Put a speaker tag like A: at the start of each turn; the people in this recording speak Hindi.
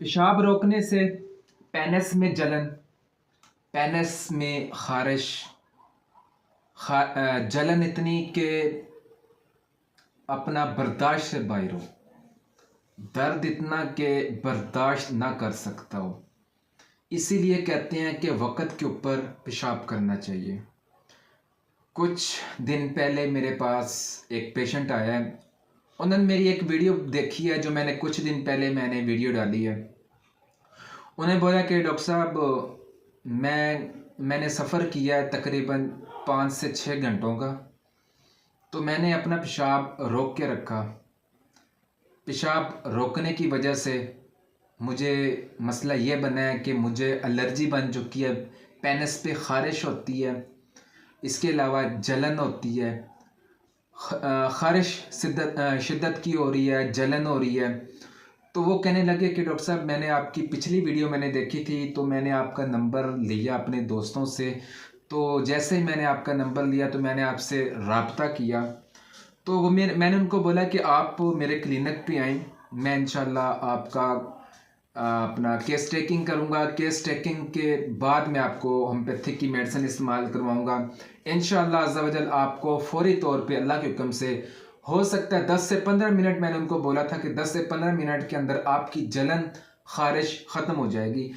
A: पेशाब रोकने से पेनिस में जलन, पेनिस में ख़ारिश, जलन इतनी कि अपना बर्दाश्त से बाहर हो, दर्द इतना कि बर्दाश्त ना कर सकता हो। इसीलिए कहते हैं कि वक़्त के ऊपर पेशाब करना चाहिए। कुछ दिन पहले मेरे पास एक पेशेंट आया है। उन्होंने मेरी एक वीडियो देखी है जो कुछ दिन पहले मैंने वीडियो डाली है। उन्हें बोला कि डॉक्टर साहब मैंने सफ़र किया है तकरीबन 5 से 6 घंटों का, तो मैंने अपना पेशाब रोक के रखा। पेशाब रोकने की वजह से मुझे मसला ये बना है कि मुझे एलर्जी बन चुकी है, पेनिस पे ख़ारिश होती है, इसके अलावा जलन होती है, ख़ारिश शिद्दत की हो रही है, जलन हो रही है। तो वो कहने लगे कि डॉक्टर साहब मैंने आपकी पिछली वीडियो देखी थी, तो मैंने आपका नंबर लिया अपने दोस्तों से। तो जैसे ही मैंने आपका नंबर लिया तो मैंने आपसे रब्ता किया। तो वो मैंने उनको बोला कि आप मेरे क्लिनिक पे आएँ, मैं इंशाल्लाह आपका अपना केस टेकिंग करूँगा। केस टेकिंग के बाद मैं आपको होम्योपैथिक की मेडिसिन इस्तेमाल करवाऊँगा। इंशाल्लाह अज़्ज़ा वजल आपको फ़ौरी तौर पे अल्लाह के हुक्म से हो सकता है 10 से 15 मिनट, मैंने उनको बोला था कि 10 से 15 मिनट के अंदर आपकी जलन ख़ारिश ख़त्म हो जाएगी।